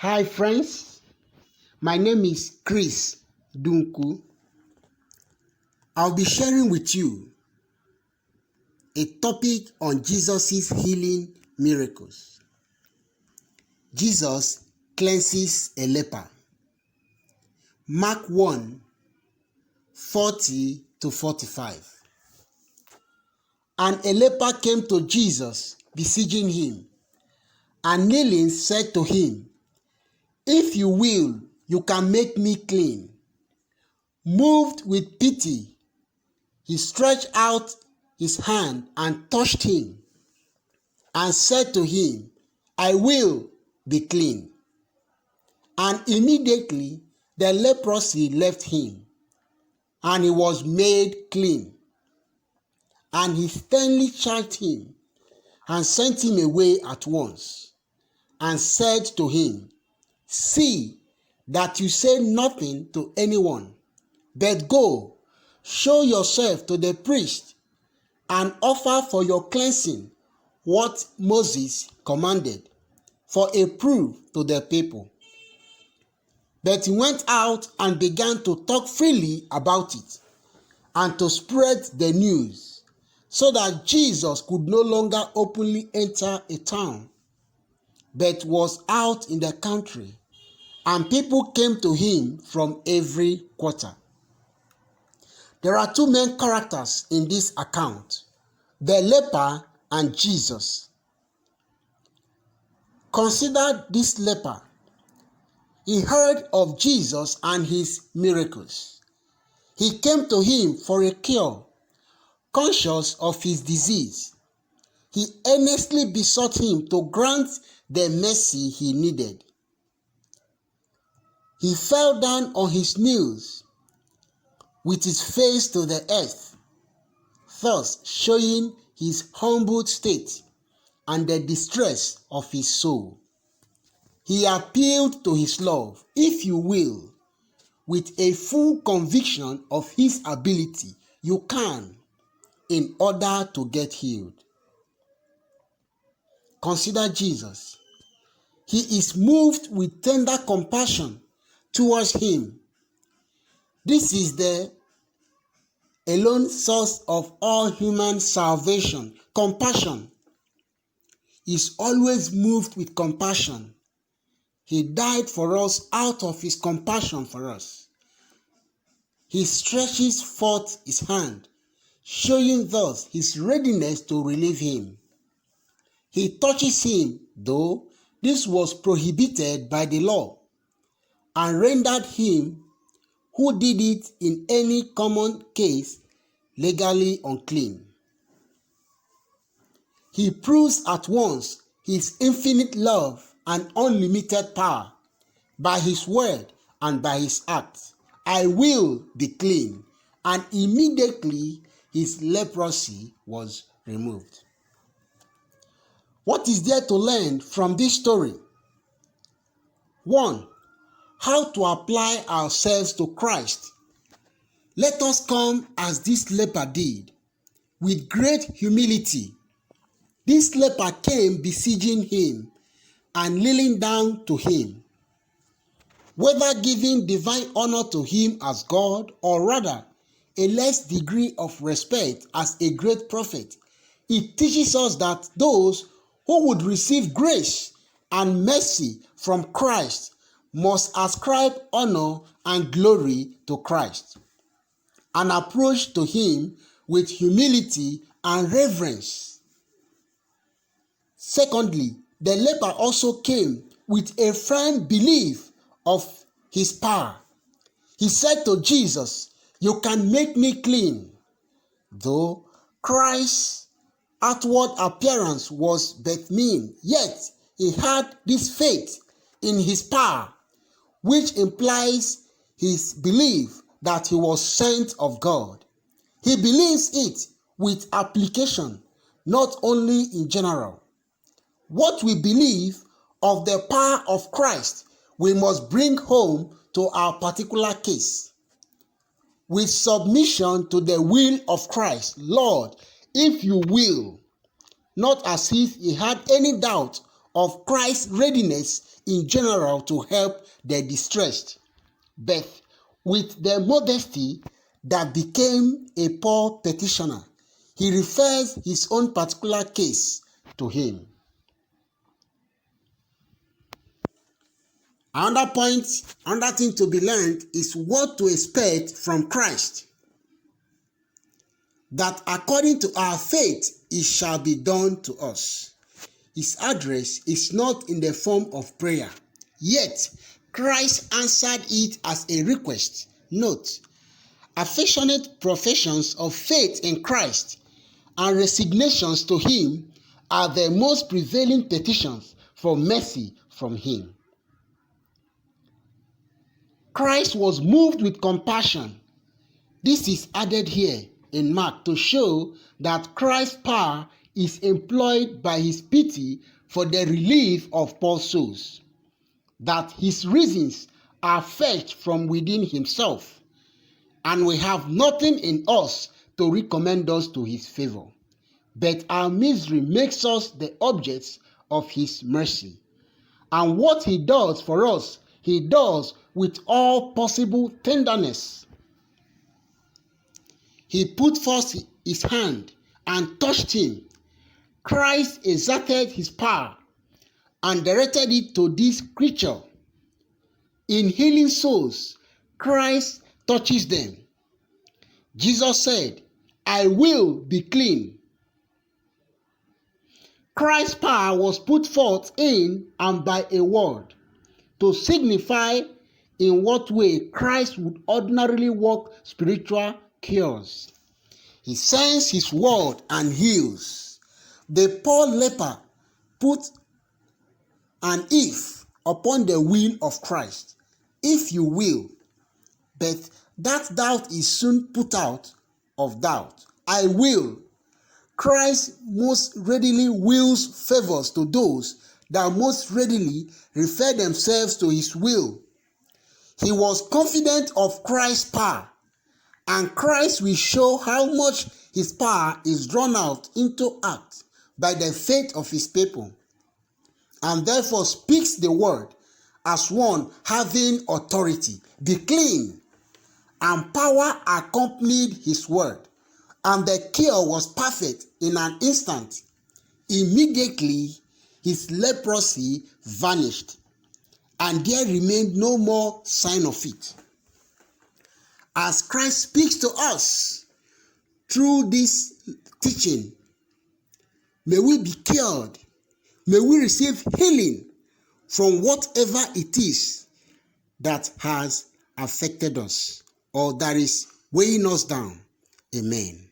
Hi friends, my name is Chris Dunku. I'll be sharing with you a topic on Jesus' healing miracles. Jesus cleanses a leper. Mark 1:40-45. And a leper came to Jesus, beseeching him, and kneeling said to him, "If you will, you can make me clean." Moved with pity, he stretched out his hand and touched him, and said to him, "I will be clean." And immediately the leprosy left him, and he was made clean. And he sternly charged him, and sent him away at once, and said to him, "See that you say nothing to anyone, but go, show yourself to the priest, and offer for your cleansing what Moses commanded, for a proof to the people." But he went out and began to talk freely about it, and to spread the news, so that Jesus could no longer openly enter a town, but was out in the country, and people came to him from every quarter. There are two main characters in this account: the leper and Jesus. Consider this leper. He heard of Jesus and his miracles. He came to him for a cure, conscious of his disease. He earnestly besought him to grant the mercy he needed. He fell down on his knees with his face to the earth, thus showing his humbled state and the distress of his soul. He appealed to his love, "If you will," with a full conviction of his ability. You can, in order to get healed. Consider Jesus. He is moved with tender compassion towards him. This is the alone source of all human salvation. Compassion. He is always moved with compassion. He died for us out of his compassion for us. He stretches forth his hand, showing thus his readiness to relieve him. He touches him, though this was prohibited by the law, and rendered him who did it in any common case legally unclean. He proves at once his infinite love and unlimited power by his word and by his acts. "I will be clean," and immediately his leprosy was removed. What is there to learn from this story? 1. How to apply ourselves to Christ. Let us come as this leper did, with great humility. This leper came beseeching him and kneeling down to him, whether giving divine honor to him as God, or rather a less degree of respect as a great prophet. It teaches us that those who would receive grace and mercy from Christ must ascribe honor and glory to Christ, and approach to him with humility and reverence. Secondly, the leper also came with a firm belief of his power. He said to Jesus, "You can make me clean." Though Christ's outward appearance was but mean, yet he had this faith in his power, which implies his belief that he was sent of God. He believes it with application, not only in general. What we believe of the power of Christ, we must bring home to our particular case. With submission to the will of Christ, "Lord, if you will," not as if he had any doubt of Christ's readiness in general to help the distressed, but with the modesty that became a poor petitioner, he refers his own particular case to him. Another point, another thing to be learned is what to expect from Christ. That according to our faith, it shall be done to us. His address is not in the form of prayer, yet Christ answered it as a request. Note, affectionate professions of faith in Christ and resignations to Him are the most prevailing petitions for mercy from Him. Christ was moved with compassion. This is added here in Mark to show that Christ's power is employed by His pity for the relief of poor souls, that His reasons are fetched from within Himself, and we have nothing in us to recommend us to His favor, but our misery makes us the objects of His mercy. And what He does for us, He does with all possible tenderness. He put forth His hand and touched him. Christ exerted His power and directed it to this creature. In healing souls, Christ touches them. Jesus said, "I will be clean." Christ's power was put forth in and by a word to signify in what way Christ would ordinarily work spiritual cures. He sends His word and heals. The poor leper put an if upon the will of Christ, if you will, but that doubt is soon put out of doubt. I will. Christ most readily wills favors to those that most readily refer themselves to His will. He was confident of Christ's power, and Christ will show how much His power is drawn out into act by the faith of His people, and therefore speaks the word as one having authority. Be clean. And power accompanied His word, and the cure was perfect in an instant. Immediately his leprosy vanished, and there remained no more sign of it. As Christ speaks to us through this teaching, may we be cured. May we receive healing from whatever it is that has affected us or that is weighing us down. Amen.